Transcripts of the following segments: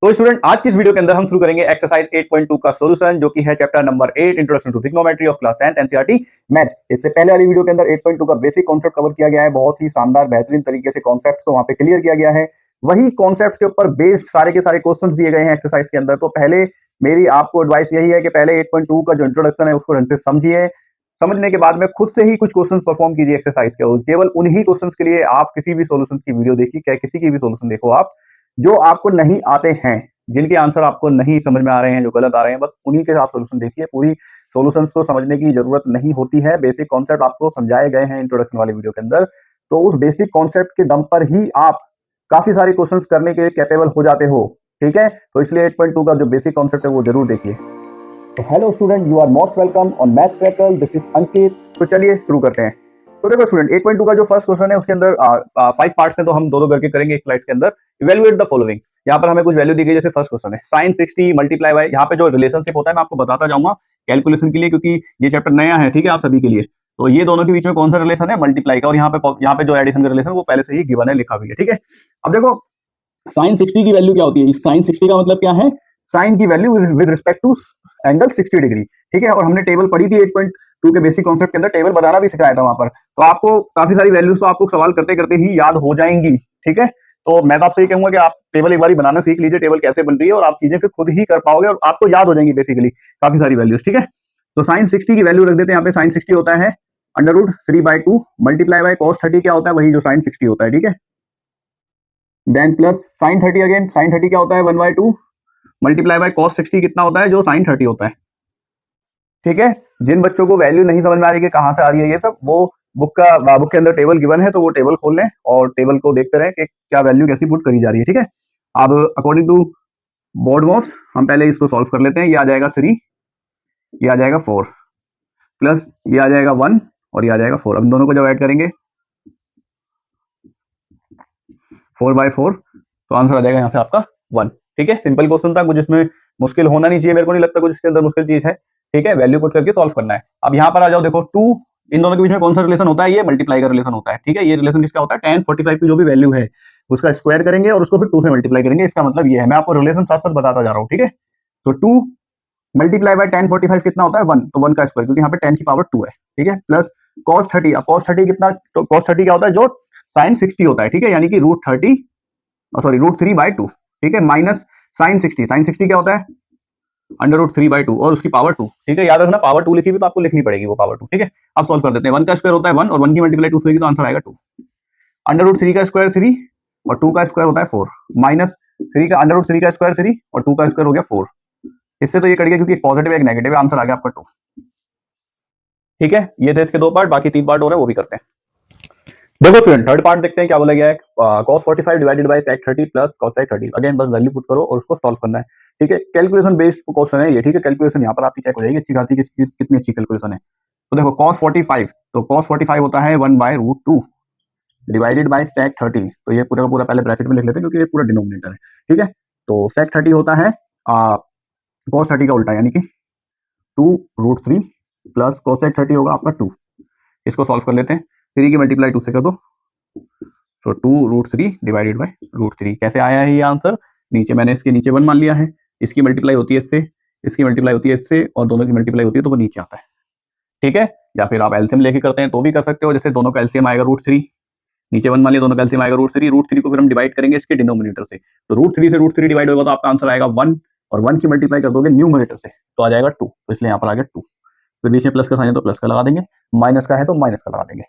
तो स्टूडेंट आज की इस वीडियो के अंदर हम शुरू करेंगे एक्सरसाइज 8.2 का सॉल्यूशन जो कि है chapter number 8 introduction to trigonometry of class 10th NCERT math. इससे पहले वाली वीडियो के अंदर 8.2 का बेसिक कॉन्सेप्ट कवर किया गया है, बहुत ही शानदार बेहतरीन तरीके से कॉन्सेप्ट को वहां पे क्लियर किया गया है। वही कॉन्सेप्ट के ऊपर बेस्ड सारे के सारे क्वेश्चन दिए गए हैं एक्सरसाइज के अंदर। तो पहले मेरी आपको एडवाइस यही है कि पहले 8.2 का जो इंट्रोडक्शन है उसको ढंग से समझिए। समझने के बाद में खुद से ही कुछ क्वेश्चन परफॉर्म कीजिए एक्सरसाइज के। केवल उन्हीं क्वेश्चन के लिए आप किसी भी सॉल्यूशन की वीडियो देखिए, चाहे किसी की भी सॉल्यूशन देखो आप, जो आपको नहीं आते हैं, जिनके आंसर आपको नहीं समझ में आ रहे हैं, जो गलत आ रहे हैं, बस उन्हीं के आप सॉल्यूशन देखिए। पूरी सॉल्यूशंस को समझने की जरूरत नहीं होती है। बेसिक कॉन्सेप्ट आपको समझाए गए हैं इंट्रोडक्शन वाली वीडियो के अंदर, तो उस बेसिक कॉन्सेप्ट के दम पर ही आप काफी सारे क्वेश्चंस करने के कैपेबल हो जाते हो। ठीक है, तो इसलिए 8.2 का जो बेसिक कॉन्सेप्ट है वो जरूर देखिए। तो hello student, you are most welcome on math crackle, this is Ankit. तो चलिए शुरू करते हैं। तो देखो स्टूडेंट, 8.2 का जो फर्स्ट क्वेश्चन है उसके अंदर 5 पार्ट्स हैं, तो हम दो करके करेंगे एक स्लाइड के अंदर। Evaluate the following. यहाँ पर हमें कुछ वैल्यू दी गई, जैसे फर्स्ट क्वेश्चन है sin 60 मल्टीप्लाई बाय, यहाँ पे जो रिलेशनशिप होता है मैं आपको बताता जाऊंगा कैलकुलेशन के लिए, क्योंकि ये चैप्टर नया है, ठीक है, आप सभी के लिए। तो ये दोनों के बीच में कौन सा रिलेशन है, मल्टीप्लाई का, और यहाँ पे जो एडिशन का रिलेशन वो पहले से ही गिवन है, लिखा भी है। ठीक है, अब देखो sin 60 की वैल्यू क्या होती है। sin 60 का मतलब क्या है, साइन की value with respect to angle 60 degree. ठीक है, और हमने टेबल पढ़ी थी 8.2 के बेसिक कॉन्सेप्ट के अंदर, टेबल बनाना भी सिखाया था वहां पर। तो आपको काफी सारी वैल्यूज तो आपको सवाल करते करते ही याद हो जाएंगी। ठीक है, तो मैं तो आपसे ये कहूंगा कि आप टेबल एक बार बनाना सीख लीजिए, टेबल कैसे बन रही है, और आप चीजें फिर खुद ही कर पाओगे और आपको याद हो जाएंगी बेसिकली काफी सारी वैल्यूज। ठीक है, तो साइन 60 की वैल्यू रख देते हैं यहाँ पे। साइन 60 होता है √3/2 मल्टीप्लाई बाय cos 30 क्या होता है, वही जो साइन 60 होता है। ठीक है, then plus sine 30 again, sine 30 क्या होता है 1/2 मल्टीप्लाई बाय cos 60 कितना होता है, जो साइन 30 होता है। ठीक है, जिन बच्चों को वैल्यू नहीं समझ में आ रही है कहां से आ रही है ये सब, वो बुक के अंदर टेबल गिवन है, तो वो टेबल खोल लें और टेबल को देखते रहे कि क्या वैल्यू कैसी पुट करी जा रही है। ठीक है, अब अकॉर्डिंग टू बोर्ड मॉस हम पहले इसको सॉल्व कर लेते हैं। ये आ जाएगा 3, ये आ जाएगा 4, प्लस ये आ जाएगा 1 और ये आ जाएगा 4। अब इन दोनों को जब ऐड करेंगे 4/4, तो आंसर आ जाएगा यहाँ से आपका 1। ठीक है, सिंपल क्वेश्चन था, कुछ इसमें मुश्किल होना नहीं चाहिए, मेरे को नहीं लगता कुछ इसके अंदर मुश्किल चीज है। ठीक है, वैल्यू पुट करके सॉल्व करना है। अब यहाँ पर आ जाओ, देखो 2, इन दोनों के बीच में कौन सा रिलेशन होता है, ये मल्टीप्लाई का रिलेशन होता है। ठीक है, ये रिलेशन किसका होता है, tan 45 की जो भी वैल्यू है उसका स्क्वायर करेंगे और उसको फिर 2 से मल्टीप्लाई करेंगे। इसका मतलब ये है, मैं आपको रिलेशन साथ साथ बताता जा रहा हूँ। ठीक है, तो 2 मल्टीप्लाई बाय tan 45 कितना होता है 1, तो 1 का स्क्वायर, क्योंकि यहाँ पे 10 की पावर 2 है। ठीक है, प्लस cos 30, अब cos 30 कितना, तो cos 30 क्या होता है, जो sin 60 होता है। ठीक है, यानी कि √30 सॉरी √3/2। ठीक है, माइनस साइन 60, साइन 60 क्या होता है √3/2 और उसकी पावर 2। ठीक है, याद रखना पावर 2 लिखी हुई तो आपको लिखनी पड़ेगी वो पावर 2। ठीक है, अब सॉल्व कर देते हैं। 1 का स्क्वायर होता है 1 और 1 की मल्टीप्लाई 2 से होगी तो आंसर आएगा 2। √3 का स्क्वायर 3 और 2 का स्क्वायर होता है 4, माइनस 3 का √3 का स्क्वायर 3 और 2 का स्क्वायर हो गया 4। इससे तो ये कट गया क्योंकि एक पॉजिटिव एक नेगेटिव है, आंसर आ गया आपका 2। ठीक है, ये थे इसके 2 पार्ट, बाकी 3 पार्ट हो रहे हैं वो भी करते हैं। देखो स्टूडेंट, थर्ड पार्ट देखते हैं क्या बोला गया है। cos 45 divided by sec 30 plus cos sec 30। Again बस वैल्यू पुट करो और उसको सॉल्व करना है। ठीक है, कैलकुलेशन बेस्ड क्वेश्चन है ये। ठीक है, कैलकुलेशन यहाँ पर आपकी चेक हो जाएगी अच्छी खासी कितनी अच्छी कैलकुलेशन है। तो देखो cos 45, तो cos 45 होता है 1/√2 डिवाइडेड बाय sec 30। तो ये पूरा का पूरा पहले ब्रैकेट में लिख लेते हैं क्योंकि ये पूरा डिनोमिनेटर है। ठीक है, तो sec 30 होता है cos 30 का उल्टा, यानी कि 2√3 प्लस cos sec 30 होगा आपका 2। इसको सॉल्व कर लेते हैं, 3 की मल्टीप्लाई 2 से कर दो, सो 2√3 डिवाइडेड बाय √3। कैसे आया है ये आंसर, नीचे मैंने इसके नीचे 1 मान लिया है, इसकी मल्टीप्लाई होती है इससे, इसकी मल्टीप्लाई होती है इससे, और दोनों की मल्टीप्लाई होती है तो वो नीचे आता है। ठीक है, या फिर आप एलसीएम लेके करते हैं तो भी कर सकते हो, जैसे दोनों का एलसीएम आएगा √3, नीचे 1 मान लिया, दोनों का एलसीएम आएगा √3, √3 को फिर हम डिवाइड करेंगे इसके डिनोमिनेटर से, तो √3 से √3 डिवाइड होगा तो आपका आंसर आएगा 1, और 1 की मल्टीप्लाई कर दोगे न्यूमरेटर से तो आ जाएगा 2, तो इसलिए यहाँ पर आ गया 2। फिर बीच में प्लस का साइन है तो प्लस का लगा देंगे, माइनस का है तो माइनस का लगा देंगे।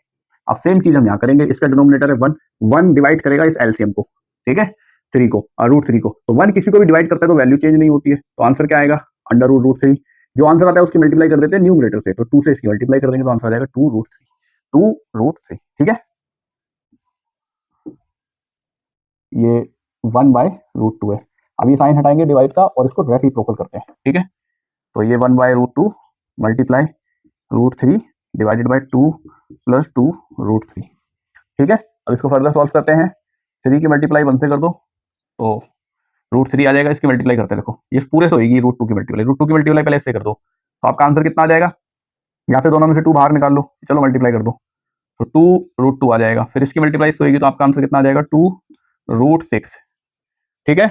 अब सेम चीज हम यहाँ करेंगे, इसका डिनोमिनेटर है 1, 1 डिवाइड करेगा इस एलसीएम को, ठीक है, 3 को और √3 को, तो 1 किसी को भी डिवाइड करता है तो वैल्यू चेंज नहीं होती है, तो आंसर क्या आएगा √√3। जो आंसर आता है उसकी मल्टीप्लाई कर देते हैं न्यूमरेटर से, तो 2 से इसकी मल्टीप्लाई कर देंगे तो आंसर आ जाएगा 2√3। ठीक है, ये 1/√2 है। अब ये साइन हटाएंगे डिवाइड का और इसको रेसिप्रोकल करते हैं। ठीक है, तो ये 1/√2 मल्टीप्लाई √3 डिवाइडेड बाय 2 प्लस 2√3। ठीक है, अब इसको फर्दर सॉल्व करते हैं, 3 की मल्टीप्लाई 1 से कर दो तो √3 आ जाएगा, इसकी मल्टीप्लाई करते हैं, देखो ये पूरे से होगी √2 की मल्टीप्लाई, √2 की मल्टीप्लाई पहले इससे कर दो तो आपका आंसर कितना आ जाएगा, यहाँ से दोनों में से 2 बाहर निकाल लो, चलो मल्टीप्लाई कर दो, तो 2√2 आ जाएगा, फिर इसकी मल्टीप्लाई इससे होगी तो आपका आंसर कितना आ जाएगा 2√6। ठीक है,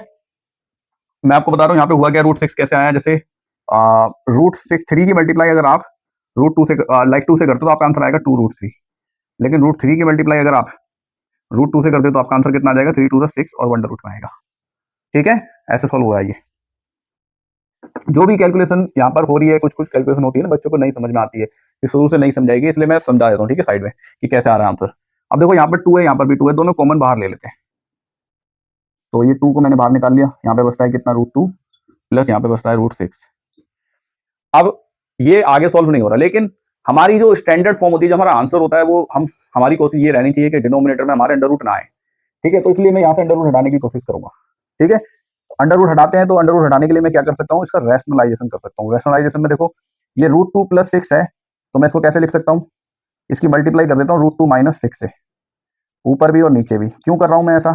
मैं आपको बता रहा हूँ यहाँ पे हुआ क्या, √6 कैसे आया, जैसे √3 की मल्टीप्लाई अगर आप √2 से लाइक 2 से करते हो तो आपका आंसर आएगा 2√3, लेकिन √3 की मल्टीप्लाई अगर आप √2 से करते हो तो आपका आंसर कितना आ जाएगा, 3 2 6 और 1 रूट में आएगा। ठीक है, ऐसे सॉल्व हुआ है ये। जो भी कैलकुलेशन यहाँ पर हो रही है, कुछ कुछ कैलकुलेशन होती है ना बच्चों को नहीं समझ में आती है, कि शुरू से नहीं समझाएगी, इसलिए मैं समझा देता हूँ, ठीक है, साइड में कि कैसे आ रहा है आंसर। अब देखो यहाँ पर 2 है, यहाँ पर भी 2 है, दोनों कॉमन बाहर ले लेते हैं। तो ये 2 को मैंने बाहर निकाल लिया, यहाँ पे बचता है कितना, √2 प्लस यहाँ पे बचता है √6। अब ये आगे सॉल्व नहीं हो रहा, लेकिन हमारी जो स्टैंडर्ड फॉर्म होती है, जो हमारा आंसर होता है, वो हमारी कोशिश ये रहनी चाहिए कि डिनोमिनेटर में हमारे अंडर रूट ना आए। ठीक है, तो इसलिए मैं यहाँ से अंडर रूट हटाने की कोशिश करूंगा। ठीक है, अंडर रूट हटाते हैं, तो अंडर रूट हटाने के लिए मैं क्या कर सकता हूँ, इसका रैशनलाइजेशन कर सकता हूँ। रैशनलाइजेशन में देखो, ये √2 + 6 है, तो मैं इसको कैसे लिख सकता हूँ, इसकी मल्टीप्लाई कर देता हूँ √2 - 6 से, ऊपर भी और नीचे भी। क्यों कर रहा हूँ मैं ऐसा,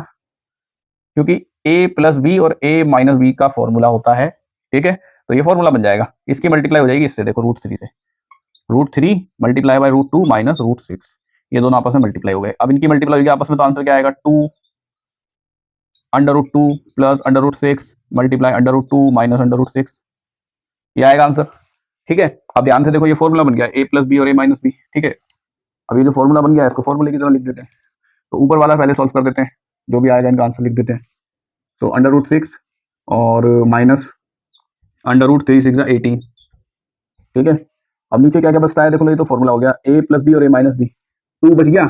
क्योंकि a + b और a - b का फॉर्मूला होता है। ठीक है, तो ये फॉर्मूला बन जाएगा, इसकी मल्टीप्लाई हो जाएगी इससे, देखो √3 से, √3 मल्टीप्लाई बाय √2 - √6, ये दोनों आपस में मल्टीप्लाई हो गए। अब इनकी मल्टीप्लाई होगी आपस में, तो आंसर क्या आएगा, 2 √2 प्लस √6 मल्टीप्लाई √2 - √6, ये आएगा आंसर। ठीक है, अब ध्यान से देखो, ये फॉर्मूला बन गया a + b और a - b। ठीक है, अब ये जो फॉर्मूला बन गया है, इसको फॉर्मूले की तरह लिख देते हैं। तो ऊपर वाला पहले सॉल्व कर देते हैं, जो भी आएगा इनका आंसर लिख देते हैं। तो √6 और माइनस √3 6 18। ठीक है, अब नीचे क्या क्या बचता है, देखो ये तो फॉर्मूला हो गया, a + b और a - b, 2 बच गया,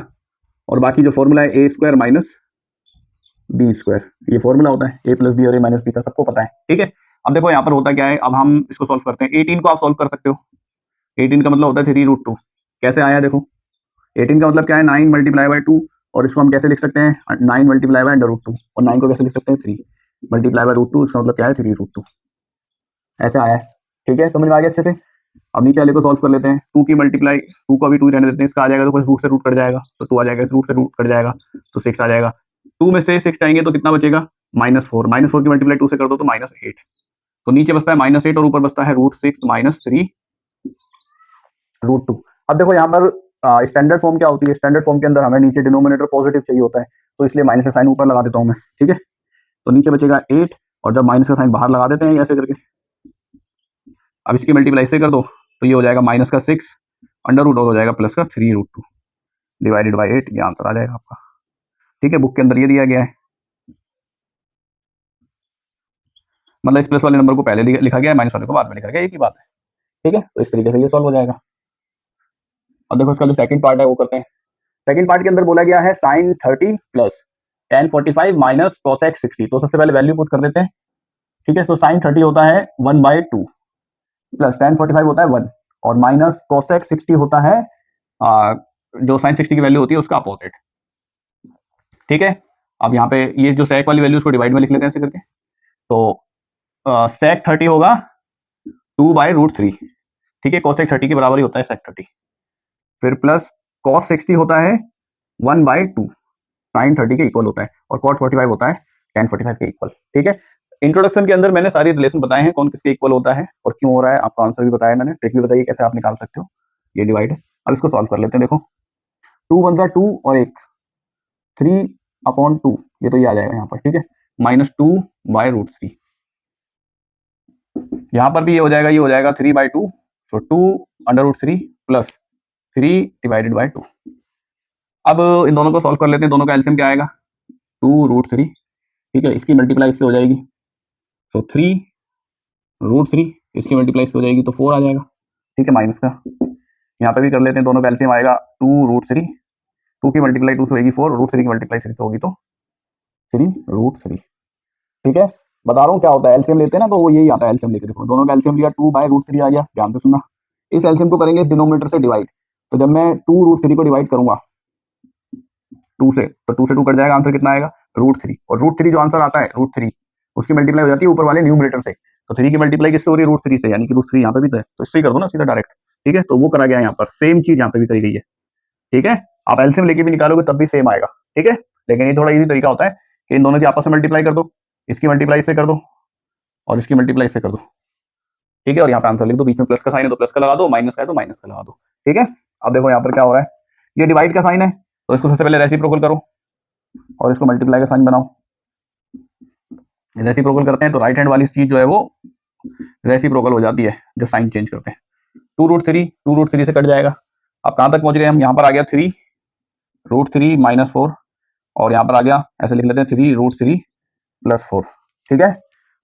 और बाकी जो फॉर्मूला है a² - b², ये फॉर्मूला होता है a + b और a - b का, सबको पता है। ठीक है, अब देखो यहाँ पर होता क्या है, अब हम इसको सॉल्व करते हैं। 18 को आप सॉल्व कर सकते हो, 18 का मतलब होता है 3√2। कैसे आया देखो, 18 का मतलब क्या है, 9 × 2, और इसको हम कैसे लिख सकते हैं, 9 × √2, और 9 को कैसे लिख सकते हैं, 3 × √2, इसका मतलब क्या है, 3√2। ऐसे आया है। ठीक है, समझ में आ गया अच्छे से। अब नीचे वाले को सॉल्व कर लेते हैं। 2 की मल्टीप्लाई, 2 को भी 2 ही रहने देते हैं, इसका आ जाएगा, तो कुछ रूट से रूट कट जाएगा, तो 2 आ जाएगा, इस रूट से रूट कट जाएगा, तो 6 आ जाएगा। 2 में से 6 जाएंगे तो कितना बचेगा, -4, -4 की मल्टीप्लाई 2 से कर दो तो -8, तो नीचे बचता है -8 और ऊपर बचता है √6 - 3 √2। अब देखो यहाँ पर स्टैंडर्ड फॉर्म क्या होती है, स्टैंडर्ड फॉर्म के अंदर हमें नीचे डिनोमिनेटर पॉजिटिव चाहिए होता है, तो इसलिए माइनस का साइन ऊपर लगा देता हूँ मैं। ठीक है, तो नीचे बचेगा 8, और जब माइनस का साइन बाहर लगा देते हैं ऐसे करके, अब इसकी मल्टीप्लाई इससे कर दो, तो ये हो जाएगा -6 अंडर रूट, और हो जाएगा +3√2 डिवाइडेड बाई 8, ये आंसर आ जाएगा आपका। ठीक है, बुक के अंदर ये दिया गया है, मतलब इस प्लस वाले नंबर को पहले लिखा गया है, माइनस वाले को बाद में लिखा गया, एक ही बात है। ठीक है, तो इस तरीके से ये सॉल्व हो जाएगा। अब देखो इसका जो सेकंड पार्ट है वो करते हैं। सेकंड पार्ट के अंदर बोला गया है sin 30 plus tan 45 minus cosec 60, तो सबसे पहले वैल्यू पुट कर देते हैं। ठीक है, तो sin 30 होता है 1/2 प्लस tan 45 होता है 1, और माइनस cosec 60 होता है जो sin 60 की वैल्यू होती है उसका अपोजिट। ठीक है, अब यहाँ पे ये जो sec वाली वैल्यू उसको डिवाइड में लिख लेते हैं ऐसे करके, तो sec 30 होगा 2/√3। ठीक है, cosec 30 के बराबर ही होता है sec 30, फिर प्लस cos 60 होता है 1/2, sin 30 के इक्वल होता है, और cot 45 होता है tan 45 के इक्वल। ठीक है, इंट्रोडक्शन के अंदर मैंने सारी रिलेशन बताए हैं, कौन किसके इक्वल होता है और क्यों हो रहा है, आपका आंसर भी बताया मैंने, ट्रिक भी बताइए कैसे आप निकाल सकते हो ये डिवाइड है। अब इसको सॉल्व कर लेते हैं। देखो 2 × 2 और एक 3/2, ये तो ये आ जाएगा यहाँ पर। ठीक है, -2/√3, यहाँ पर भी ये हो जाएगा, ये हो जाएगा 3/2, तो 2/√3 प्लस 3/2। अब इन दोनों को सॉल्व कर लेते हैं, दोनों का एलसीएम क्या आएगा, 2√3। ठीक है, इसकी मल्टीप्लाई इससे हो जाएगी, तो 3√3, इसकी मल्टीप्लाई इससे हो जाएगी तो 4 आ जाएगा। ठीक है, माइनस का यहाँ पे भी कर लेते हैं, दोनों का एलसीएम आएगा 2√3, 2 की मल्टीप्लाई 2 से होगी 4, √3 की मल्टीप्लाई 3 से होगी तो 3√3। ठीक है, बता रहा हूँ क्या होता है, एलसीएम लेते हैं ना तो वो यही आता है। एलसीएम लेके देखो, दोनों का एलसीएम लिया, 2/√3 आ गया, ध्यान से सुनना। इस एलसीएम को करेंगे इस डिनोमिनेटर से डिवाइड, तो जब मैं 2√3 को डिवाइड करूंगा 2 से, तो 2 से 2 कट जाएगा, आंसर कितना आएगा, √3, और √3 जो आंसर आता है √3 उसकी मल्टीप्लाई हो जाती है ऊपर वाले न्यूमरेटर से, तो 3 की मल्टीप्लाई किससे हो रही है, √3 से, यानी कि √3 यहाँ पे भी तो है, तो इससे ही कर दो ना सीधा डायरेक्ट। ठीक है, तो वो करा गया यहाँ पर, सेम चीज यहाँ पे भी करी गई है। ठीक है, आप एलसीएम लेके भी निकालोगे तब भी सेम आएगा। ठीक है, लेकिन ये थोड़ा इजी तरीका होता है कि इन दोनों की आपस में मल्टीप्लाई कर दो, इसकी मल्टीप्लाई इससे कर दो और इसकी मल्टीप्लाई इससे कर दो। ठीक है, और यहाँ पे आंसर लिख दो, बीच में प्लस का साइन है तो प्लस का लगा दो, माइनस का है तो माइनस का लगा दो। ठीक है, अब देखो यहाँ पर क्या हो रहा है, ये डिवाइड का साइन है, तो इसको सबसे पहले रेसिप्रोकल करो और इसको मल्टीप्लाई का साइन बनाओ। रेसिप्रोकल करते हैं तो राइट हैंड वाली चीज जो है वो रेसिप्रोकल हो जाती है जब साइन चेंज करते हैं। 2√3 से कट जाएगा। अब कहां तक पहुंच गए हम, यहाँ पर आ गया 3√3 -4 और यहाँ पर आ गया, ऐसे लिख लेते हैं 3√3 + 4। ठीक है,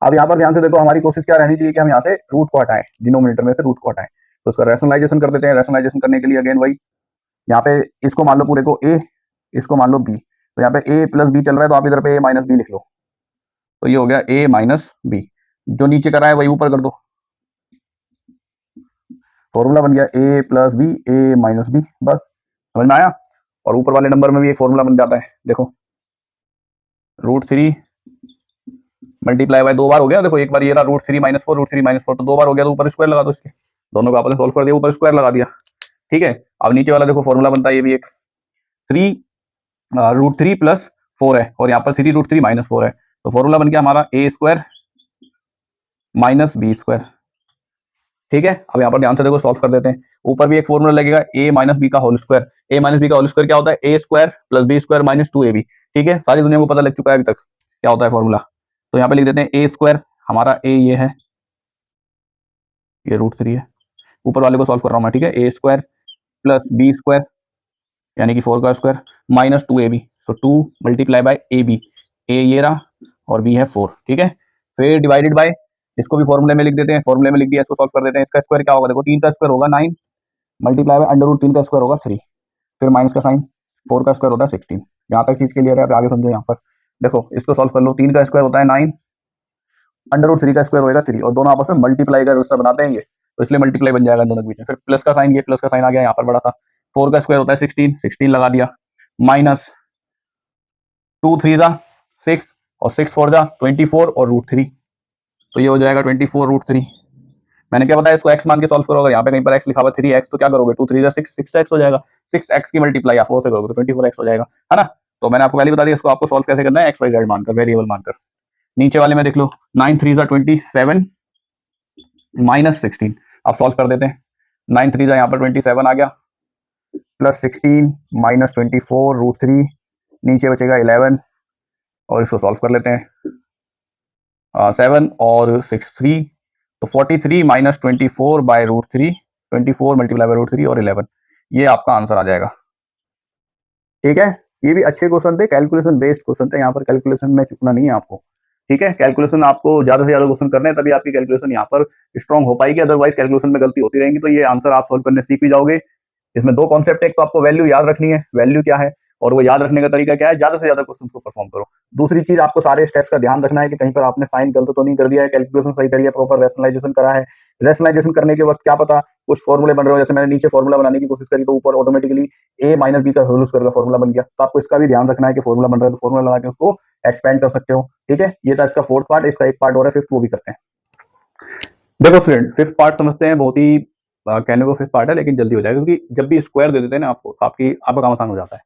अब यहाँ पर ध्यान से देखो, हमारी कोशिश क्या रहनी चाहिए कि हम यहाँ से रूट को हटाएं, डिनोमिनेटर में से रूट को हटाएं। तो उसका रैशनलाइजेशन कर देते हैं। रैशनलाइजेशन करने के लिए अगेन वही, यहाँ पे इसको मान लो पूरे को a, इसको मान लो b, तो यहाँ पे a + b चल रहा है तो आप इधर पे a - b लिख लो, तो ये हो गया a - b। जो नीचे करा है वही ऊपर कर दो, फॉर्मूला बन गया a + b a - b, बस समझ में आया। और ऊपर वाले नंबर में भी एक फॉर्मूला बन जाता है, देखो √3 मल्टीप्लाई बाय 2 बार हो गया, देखो एक बार ये रहा √3 - 4 √3 - 4, तो 2 बार हो गया तो ऊपर स्क्वायर लगा दो इसके, दोनों को आपस में सोल्व कर दिया, ऊपर स्क्वायर लगा दिया। ठीक है, अब नीचे वाला देखो फॉर्मूला बनता है, ये भी एक 3√3 + 4 है और यहाँ पर 3√3 - 4 है, तो फॉर्मूला बन गया हमारा a² - b²। ठीक है, अब यहाँ पर ध्यान से देखो सॉल्व कर देते हैं। ऊपर भी एक फॉर्मूला लगेगा a - b का होल स्क्वायर। a - b का होल स्क्वायर क्या होता है, a² + b² - 2ab। ठीक है, सारी दुनिया को पता लग चुका है अभी तक क्या होता है फॉर्मूला। तो यहाँ पे लिख देते हैं a², हमारा a ये है, ये √3 है, ऊपर वाले को सॉल्व कर रहा हूँ मैं। ठीक है, a² + b² यानी कि 4 का स्क्वायर -2ab, तो 2 × ab, a ये रहा और b है 4। ठीक है, फिर डिवाइडेड बाय, इसको भी फॉर्मूले में लिख देते हैं, फॉर्मूले में लिख दिया, इसको सॉल्व कर देते हैं। इसका स्क्वायर क्या होगा, देखो 3 का स्क्वायर होगा 9 × √3 का स्क्वायर होगा 3, फिर माइनस का साइन, 4 का स्क्वायर होता है 16। यहाँ तक चीज क्लियर है, आप आगे समझो। यहाँ पर देखो इसको सॉल्व कर लो, 3 का स्क्वायर होता है 9, √3 का स्क्वायर होगा 3 और दोनों आपस में मल्टीप्लाई का रूल्स बनाते हैं ये, तो इसलिए मल्टीप्लाई बन जाएगा दोनों के बीच में। फिर प्लस का साइन, ये प्लस का साइन आ गया यहाँ पर बड़ा सा, 4 का स्क्वायर होता है 16 लगा दिया, माइनस 2 3 जा 6 और 6 4 जा 24 और √3, तो ये हो जाएगा 24 √3। मैंने क्या बताया, इसको x मान के सॉल्व करो। अगर यहाँ पे कहीं पर x लिखा हुआ 3x तो क्या करोगे, 2 3 जा 6 6x हो जाएगा, 6x की मल्टीप्लाई आप 4 से करोगे तो 24x हो जाएगा, है ना। तो मैंने आपको पहले बता दिया इसको आपको सॉल्व कैसे करना है, x y z मानकर, वेरिएबल मानकर। नीचे वाले में देख लो, 9 3 जा 27 -16, आप सॉल्व कर देते हैं। 9 3 जा यहाँ पर 27 आ गया, +16 -24 √3, नीचे बचेगा 11 और इसको सॉल्व कर लेते हैं। 7 और 6 3, तो 43 - 24 बाय √3, 24 मल्टीप्लाई बाय √3 और 11, ये आपका आंसर आ जाएगा। ठीक है, ये भी अच्छे क्वेश्चन थे, कैलकुलेशन बेस्ड क्वेश्चन थे, यहाँ पर कैलकुलेशन में चुकना नहीं है आपको। ठीक है, कैलकुलेशन आपको ज्यादा से ज्यादा क्वेश्चन करने हैं, तभी आपकी कैलकुलेशन यहाँ पर स्ट्रॉन्ग हो पाएगी, अदरवाइज कैलकुलेशन में गलती होती रहेंगी। तो ये आंसर आप सोल्व करने सीख भी जाओगे। इसमें 2 कॉन्सेप्ट है, एक तो आपको वैल्यू याद रखनी है, वैल्यू क्या है, और वो याद रखने का तरीका क्या है, ज्यादा से ज्यादा क्वेश्चन को परफॉर्म करो। दूसरी चीज, आपको सारे स्टेप्स का ध्यान रखना है कि कहीं पर आपने साइन गलत तो नहीं कर दिया है, कैलकुलेशन सही करी है, प्रॉपर रैशनलाइजेशन करा है। रैशनलाइजेशन करने के वक्त क्या पता कुछ फॉर्मूले बन रहे हो, जैसे मैंने नीचे फॉर्मूला बनाने की कोशिश करी तो ऊपर ऑटोमेटिकली a - b का होल स्क्वायर का फॉर्मूला बन गया। तो आपको इसका भी ध्यान रखना है कि फॉर्मूला बन रहा है तो फॉर्मूला लगा के उसको एक्सपेंड कर सकते हो। ठीक है, ये था इसका 4th पार्ट, इसका एक पार्ट और है 5th, वो भी करते हैं। देखो फ्रेंड, 5th पार्ट समझते हैं, बहुत ही कहने को 5th पार्ट है लेकिन जल्दी हो जाएगा, क्योंकि जब भी स्क्वायर दे देते हैं ना आपको, तो आपका काम आसान हो जाता है,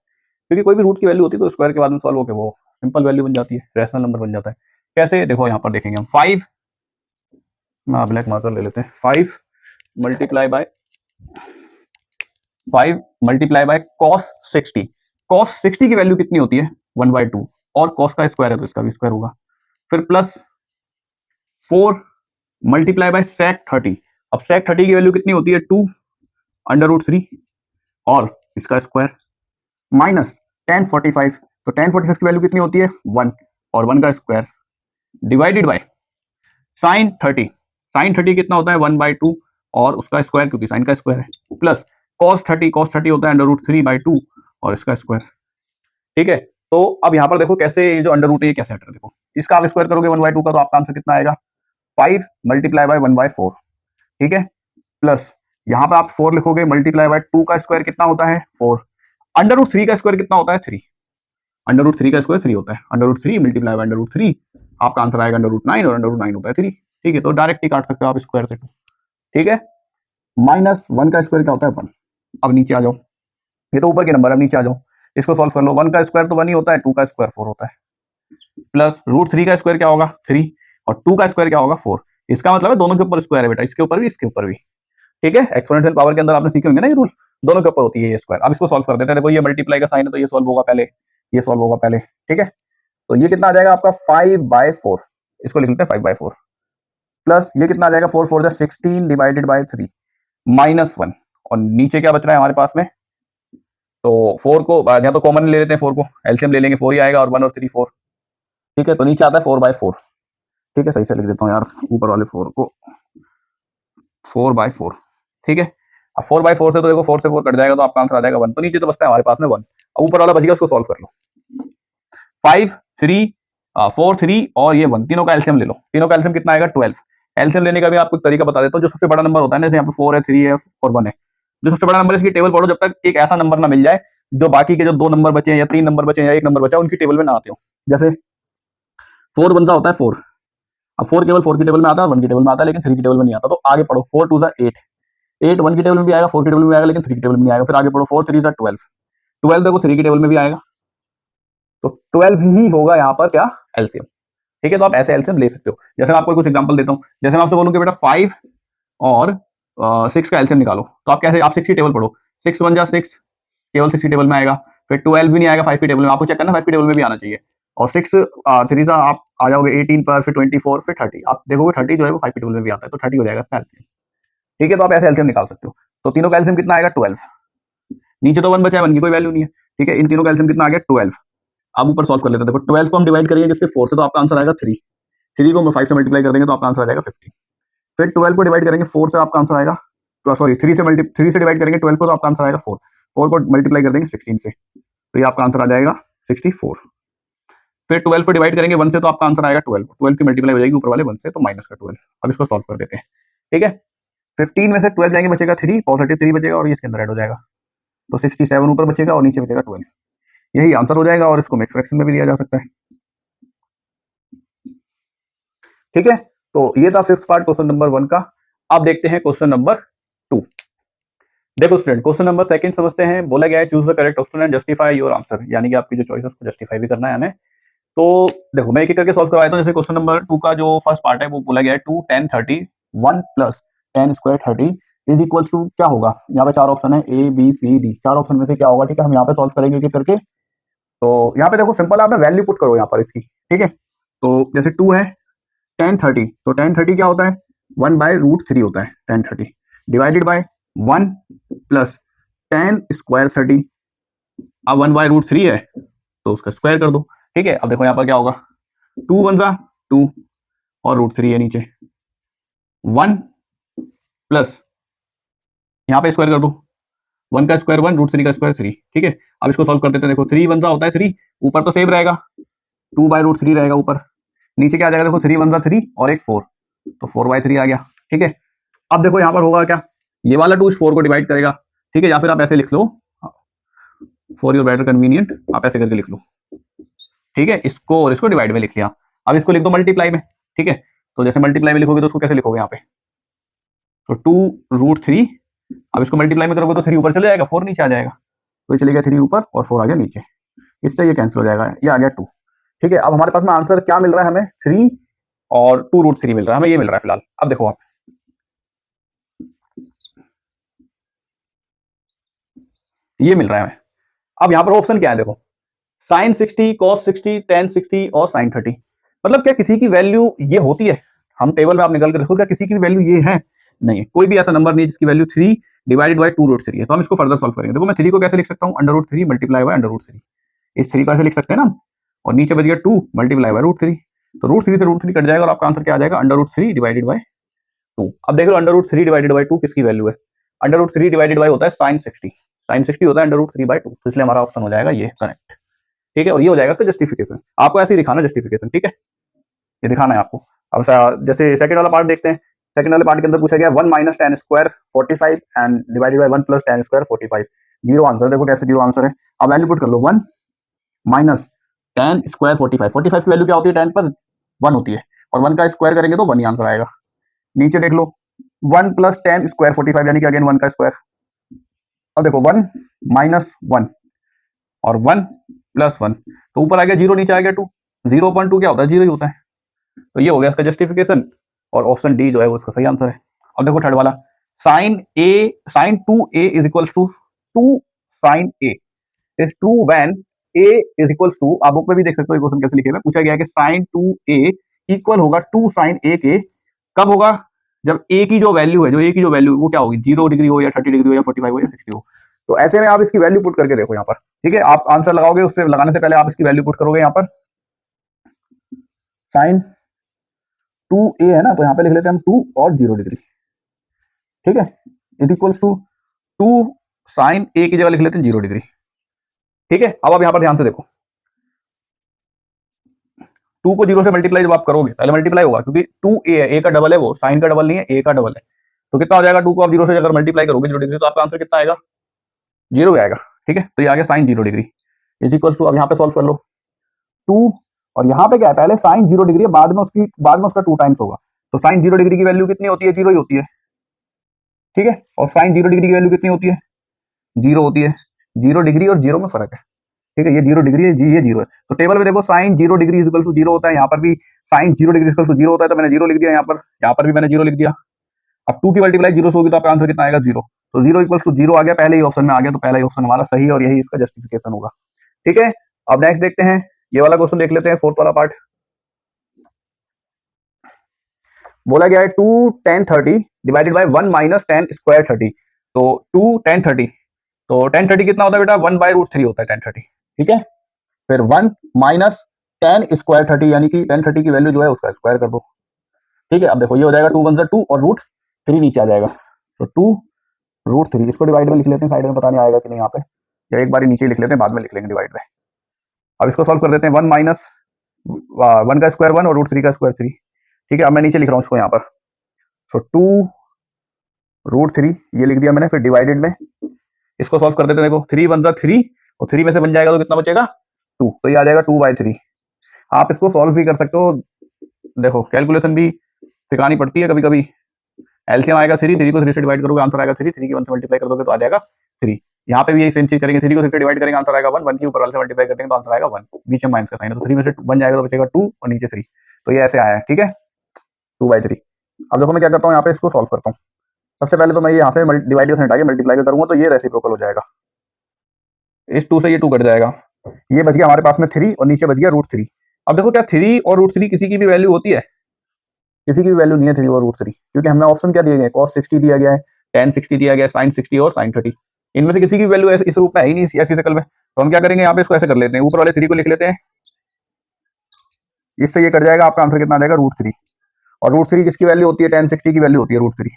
क्योंकि कोई भी रूट की वैल्यू होती है तो स्क्वायर के बाद में सॉल्व होकर वो सिंपल वैल्यू बन जाती है, रैशनल नंबर बन जाता है। कैसे, देखो यहाँ पर देखेंगे हम 5, ब्लैक मार्कर ले लेते हैं, 5 मल्टीप्लाई बाय cos 60। cos 60 की वैल्यू कितनी होती है, 1/2, और cos का स्क्वायर है तो इसका भी स्क्वायर होगा। फिर प्लस 4 मल्टीप्लाई बाय sec 30। अब sec 30 की वैल्यू कितनी होती है, 2/√3 और इसका स्क्वायर, माइनस tan 45, तो tan 45 की वैल्यू कितनी होती है, 1 और 1 का square, divided by sin 30। sin 30 कितना होता है, 1/2 और उसका स्क्वायर, क्योंकि sin का स्क्वायर है, प्लस cos 30 होता है √3/2 और इसका स्क्वायर। ठीक है, तो अब यहाँ पर देखो कैसे ये जो अंडर रूट है कैसे हट रहा है, देखो इसका आप स्क्वायर करोगे 1/2 का तो आपका आंसर कितना आएगा, 5 मल्टीप्लाई बाय 1/4। ठीक है, प्लस यहाँ पे आप 4 लिखोगे, मल्टीप्लाई बाय 2 का स्क्वायर कितना होता है, 4, √3 का स्क्वायर कितना होता है, 3, √3 का स्क्वायर 3 होता है, √3 मल्टीप्लाई बाय √3, आपका आंसर आएगा √9 और √9 होता है 3। ठीक है, तो डायरेक्ट ही काट सकते हो आप स्क्वायर से। ठीक है, -1 का स्क्वायर क्या होता है, 1। अब नीचे आ जाओ, ये तो ऊपर के नंबर है, नीचे आ जाओ, इसको सॉल्व कर लो। 1 का स्क्वायर तो 1 ही होता है, 2 का स्क्वायर 4 होता है, प्लस √3 का स्क्वायर क्या होगा, 3, और 2 का स्क्वायर क्या होगा, 4। इसका मतलब है दोनों के ऊपर स्क्वायर है बेटा, इसके ऊपर भी इसके ऊपर भी। ठीक है, एक्सपोनेंशियल पावर के अंदर आपने सीखे होंगे ना ये रूल, दोनों के ऊपर होती है ये स्क्वायर। अब इसको सॉल्व कर देते हैं, देखो ये मल्टीप्लाई का साइन है तो ये सॉल्व होगा पहले, ये सॉल्व होगा पहले। ठीक है, तो ये कितना आ जाएगा आपका, 5/4। इसको लिख लेते हैं 5/4 प्लस ये कितना आ जाएगा 4 4 16 डिवाइडेड बाय 3 -1 और नीचे क्या बच रहा है हमारे पास में, तो 4 को या तो कॉमन ले लेते हैं, 4 को एलसीएम ले लेंगे, 4 ही आएगा और 1 और 3 4, ठीक है। तो नीचे आता है 4/4, ठीक है, सही से लिख देता हूँ यार ऊपर वाले 4 को 4/4, ठीक है। अब 4/4 से तो देखो 4 से 4 कट जाएगा तो आपका आंसर आ जाएगा 1, तो नीचे तो बचता है हमारे पास में 1, ऊपर वाला बच गया उसको सॉल्व कर लो। 5 3 4 3 और ये 1, तीनों का एलसीएम ले लो, तीनों का एलसीएम कितना आएगा 12। एलसीएम लेने का भी आपको एक तरीका बता देता हूँ, जो सबसे बड़ा नंबर होता है ना, जैसे यहाँ पे 4 है 3 है और 1 है, जो सबसे बड़ा नंबर है इसकी टेबल पढ़ो जब तक एक ऐसा नंबर ना मिल जाए जो बाकी के जो 2 नंबर बचे हैं या 3 नंबर बचे हैं या 1 नंबर बचा है उनकी टेबल में ना आते हो। जैसे 4 बनता होता है 4, अब 4 केवल 4 की टेबल में आता है, 1 की टेबल में आता है लेकिन 3 की टेबल में नहीं आता, तो आगे पढ़ो 4 2 8, 8 1 की टेबल में भी आएगा, 4 की टेबल में भी आएगा लेकिन 3 की टेबल में नहीं आएगा। फिर आगे पढ़ो 4 3 12, 12 देखो 3 की टेबल में भी आएगा, तो 12 ही होगा यहाँ पर क्या एलसीएम, ठीक है। तो आप ऐसे एलसीएम ले सकते हो। जैसे मैं आपको कुछ एग्जांपल देता हूँ, जैसे मैं आपसे बोलूँ कि बेटा 5 और 6 का एलसीएम निकालो, तो आप कैसे, आप 6 की टेबल पढ़ो, 6 1 6 केवल 6 की टेबल में आएगा, फिर 12 भी नहीं आएगा 5 की टेबल में, आपको चेक करना 5 की टेबल में भी आना चाहिए, और 6 3 सा आप आ जाओगे 18 पर, फिर 24, फिर 30, आप देखोगे 30 जो है वो 5 की टेबल में भी आता है, तो 30 हो जाएगा इसका एलसीएम, ठीक है। तो आप ऐसे एलसीएम निकाल सकते हो। तो तीनों का एलसीएम कितना आएगा 12, नीचे तो 1 बचा है, 1 की कोई वैल्यू नहीं है, ठीक है। इन तीनों का एलसीएम कितना आ गया 12, अब ऊपर सॉल्व कर लेते हैं। देखो 12 को हम डिवाइड करेंगे जिससे 4 से, तो आपका आंसर आएगा 3, 3 को हम 5 से मल्टीप्लाई कर देंगे तो आपका आंसर आ जाएगा 50, फिर 12 को डिवाइड करेंगे 4 से, आपका आंसर आएगा, सॉरी 3 से डिवाइड करेंगे 12 को तो आपका आंसर आएगा 4, 4 को मल्टीप्लाई कर देंगे 16 से, तो ये आपका आंसर आ जाएगा 64, फिर 12 को डिवाइड करेंगे 1 से तो आपका आंसर आएगा 12, 12 की मल्टीप्लाई हो जाएगी ऊपर वाले 1 से तो माइनस का 12। अब इसको सॉल्व कर देते हैं, ठीक है। 15 में से 12 जाएंगे बचेगा 3, पॉजिटिव 3 बचेगा और ये इसके अंदर ऐड हो जाएगा, तो 67 ऊपर बचेगा और नीचे बचेगा 12, यही आंसर हो जाएगा और इसको मिक्स फ्रैक्शन में भी लिया जा सकता है, ठीक है। तो ये था फिफ्थ पार्ट क्वेश्चन नंबर 1 का। अब देखते हैं क्वेश्चन नंबर 2। देखो स्टूडेंट, क्वेश्चन नंबर 2 समझते हैं। बोला गया है choose the correct option and justify your answer, यानी कि आपकी जो चॉइस है उसको जस्टिफाई भी करना है हमें। तो देखो मैं एक एक करके सॉल्व करवाता हूँ। जैसे क्वेश्चन नंबर 2 का जो फर्स्ट पार्ट है वो बोला गया है 2 10 30 1 plus 10 square 30 is equal to, क्या होगा, यहाँ पे 4 ऑप्शन है A B C D, 4 option में से क्या होगा, ठीक है। हम यहाँ पे सॉल्व करेंगे एक एक करके। तो यहाँ पे देखो सिंपल, आप वैल्यू पुट करो यहाँ पर इसकी, ठीक है। तो जैसे 2 है 10 30, तो 10 30 क्या होता है 1/√3 होता है 10 30 डिवाइडेड बाय 1 प्लस 10 स्क्वायर 30, अब 1/√3 है तो उसका स्क्वायर कर दो, ठीक है। अब देखो यहाँ पर क्या होगा, 2 1 जा 2 और √3 है नीचे, 1 प्लस यहाँ पे स्क्वायर कर दो, 1 का स्क्वायर 1, √3 का स्क्वायर 3, ठीक है। अब इसको सॉल्व कर देते हैं। देखो 3 1 जा होता है 3, ऊपर तो सेम रहेगा 2/√3 रहेगा ऊपर, नीचे क्या आ जाएगा, देखो 3 1 जा 3 और एक 4, तो 4/3 आ गया, ठीक है। अब देखो यहाँ पर होगा क्या, ये वाला 2 इस 4 को डिवाइड करेगा, ठीक है, या फिर आप ऐसे लिख लो फॉर योर बेटर कन्वीनियंट, आप ऐसे करके लिख लो, ठीक है। इसको और इसको डिवाइड में लिख लिया, अब इसको लिख दो मल्टीप्लाई में, ठीक है। तो जैसे मल्टीप्लाई में लिखोगे तो उसको कैसे लिखोगे यहाँ पे, तो 2√3, अब इसको मल्टीप्लाई में करोगे तो 3 ऊपर चले जाएगा 4 नीचे आ जाएगा, तो ये चले गया 3 ऊपर और 4 आ गया नीचे, इससे ये कैंसिल हो जाएगा, ये आ गया 2, ठीक है। अब हमारे पास में आंसर क्या मिल रहा है हमें, 3 और 2√3 मिल रहा है हमें, ये मिल रहा है फिलहाल। अब देखो आप, ये मिल रहा है हमें। अब यहाँ पर ऑप्शन क्या है, देखो sin 60 cos 60 tan 60 और sin 30, मतलब क्या किसी की वैल्यू ये होती है, हम टेबल में आप निकल कर देखो क्या किसी की वैल्यू ये है, नहीं, कोई भी ऐसा नंबर नहीं है जिसकी वैल्यू 3 डिवाइडेड बाय 2√3 है। तो हम इसको फर्दर सॉल्व करेंगे। देखो मैं 3 को कैसे लिख सकता हूँ, √3 मल्टीप्लाई बाय √3, इस 3 को ऐसे लिख सकते हैं ना, और नीचे बच गया 2 मल्टीप्लाई बाय √3, तो √3 से √3 कट जाएगा और आपका आंसर क्या आ जाएगा, √3 डिवाइडेड बाय 2। अब देख लो √3 डिवाइडेड बाय 2 किसकी वैल्यू है, √3 डिवाइडेड बाय होता है sin 60, sin 60 होता है √3/2, तो इसलिए हमारा ऑप्शन हो जाएगा ये करेक्ट, ठीक है। और ये हो जाएगा इसका जस्टिफिकेशन, आपको ऐसे ही दिखाना जस्टिफिकेशन, ठीक है, ये दिखाना है आपको। अब जैसे सेकंड वाला पार्ट देखते हैं। सेकंड वाले पार्ट के अंदर पूछा गया 1 minus 10 square 45 and divided by 1 plus 10 square 45, zero answer, देखो कैसे जीरो आंसर है। अब वैल्यू पुट कर लो, 1 माइनस 10 स्क्वायर 45, 45 की वैल्यू क्या होती है 10 पर 1 होती है, और 1 का स्क्वायर करेंगे तो 1 ही आंसर आएगा। नीचे देख लो 1 प्लस 10 स्क्वायर 45, यानी कि अगेन 1 का स्क्वायर। अब देखो 1 माइनस 1 और 1 प्लस 1, तो ऊपर आ गया 0, नीचे आ गया 2, 0.2 क्या होता है, 0 ही होता है, तो ये हो गया इसका जस्टिफिकेशन, और ऑप्शन डी जो है वो इसका सही आंसर है। अब देखो थर्ड वाला, sin 2a is equals to 2 sin a is true when a is equals to, आप बुक में भी देख सकते हो क्वेश्चन कैसे लिखे हुए, पूछा गया है कि sin 2a इक्वल होगा 2 साइन ए के, कब होगा, जब ए की जो वैल्यू है, जो ए की जो वैल्यू वो क्या होगी, 0 डिग्री हो या 30 डिग्री हो या 45 हो या 60 हो। तो ऐसे में आप इसकी वैल्यू पुट करके देखो यहाँ पर, ठीक है। आप आंसर लगाओगे, उससे लगाने से पहले आप इसकी वैल्यू पुट करोगे यहाँ पर। साइन 2a है ना, तो यहाँ पे लिख लेते हैं हम 2 और 0 डिग्री, ठीक है, इज इक्वल्स टू 2 साइन ए की जगह लिख लेते हैं 0 डिग्री, ठीक है। अब आप यहाँ पर ध्यान से देखो, 2 को 0 से मल्टीप्लाई जब आप करोगे, पहले मल्टीप्लाई होगा क्योंकि 2a है, ए का डबल है, वो साइन का डबल नहीं है, ए का डबल है। तो कितना हो जाएगा, 2 को आप 0 से अगर मल्टीप्लाई करोगे 0 डिग्री, तो आपका आंसर कितना आएगा, 0 आएगा, ठीक है। तो ये आ गया sine 0 degree is equal to, अब यहाँ पे सॉल्व कर लो, 2 और यहाँ पे क्या है, पहले साइन 0 डिग्री है, बाद में उसका 2 टाइम्स होगा। तो साइन 0 डिग्री की वैल्यू कितनी होती है, 0 ही होती है, ठीक है। और साइन 0 डिग्री की वैल्यू कितनी होती है, 0 होती है। 0 डिग्री और 0 में फर्क है, ठीक है, ये 0 डिग्री है, ये 0 है। तो टेबल में देखो साइन 0 डिग्री इक्वल टू 0 होता है, यहाँ पर भी साइन 0 डिग्री इक्वल टू 0 होता है, तो मैंने 0 लिख दिया यहाँ पर भी मैंने 0 लिख दिया। अब 2 की मल्टीप्लाई 0 से होगी तो आपका आंसर कितना आएगा, 0। तो 0 इक्वल टू 0 आ गया, पहले ही ऑप्शन में आ गया, तो पहला ही ऑप्शन हमारा सही है और यही इसका जस्टिफिकेशन होगा, ठीक है। अब नेक्स्ट देखते हैं, ये वाला क्वेश्चन देख लेते हैं, फोर्थ वाला पार्ट। बोला गया है 2 tan 30 divided by 1 minus tan square 30। तो 2 tan 30, तो tan 30 कितना होता है बेटा, 1 बाय रूट 3 होता है tan 30, ठीक है। फिर 1 माइनस tan स्क्वायर 30, यानी कि tan 30 की वैल्यू जो है उसका स्क्वायर कर दो, ठीक है। अब देखो ये हो जाएगा 2 1 2 और रूट 3 नीचे आ जाएगा, तो 2 रूट 3, इसको डिवाइड में लिख लेते हैं, साइड में पता नहीं आएगा कि नहीं यहाँ पे, या एक बार नीचे लिख लेते हैं, बाद में लिख लेंगे डिवाइड में। अब इसको सॉल्व कर देते हैं, 1 माइनस 1 का स्क्वायर 1 और रूट 3 का स्क्वायर 3, ठीक है। अब मैं नीचे लिख रहा हूँ इसको यहाँ पर, सो 2 रूट 3 ये लिख दिया मैंने, फिर डिवाइडेड में इसको सॉल्व कर देते हैं, देखो 3 1 3 और 3 में से बन जाएगा तो कितना बचेगा, 2, तो ये आ जाएगा 2/3। आप इसको सॉल्व भी कर सकते हो, देखो कैलकुलेशन भी सिखानी पड़ती है कभी कभी। एलसीएम आएगा 3, 3 को 3 से डिवाइड करोगे आंसर आएगा 3, 3 की 1 से मल्टीप्लाई कर दोगे तो आ जाएगा 3। यहाँ पे भी यही सेम चीज करेंगे, 3 को 3 से डिवाइड करेंगे आंसर आएगा 1, 1 की ऊपर वाले से मल्टीप्लाई करेंगे तो आंसर आएगा 1, बीच में माइनस का साइन है, तो 3 में से बन जाएगा तो बचेगा 2 और नीचे 3, तो ये ऐसे आया है, ठीक है, 2/3। अब देखो मैं क्या करता हूँ, यहाँ पे इसको सॉल्व करता हूँ। सबसे पहले तो मैं यहाँ से डिवाइड से हटा के मल्टीप्लाई करूंगा, तो ये रेसिप्रोकल हो जाएगा, इस 2 से ये 2 कट जाएगा, ये बच गया हमारे पास में 3 और नीचे बच गया रूट 3। अब देखो क्या 3 और रूट 3 किसी की भी वैल्यू होती है, किसी की भी वैल्यू नहीं है 3 और रूट 3, क्योंकि हमें ऑप्शन क्या दिए गए, cos 60 दिया गया है, tan 60 दिया गया है, sin 60 और sin 30, इनमें से किसी की वैल्यू इस रूप में है ही नहीं ऐसी शक्ल में। तो हम क्या करेंगे, यहाँ पे इसको ऐसे कर लेते हैं, ऊपर वाले 3 को लिख लेते हैं, इससे ये कट जाएगा, आपका आंसर कितना आ जाएगा, रूट 3। और रूट 3 किसकी वैल्यू होती है, tan 60 की वैल्यू होती है रूट 3,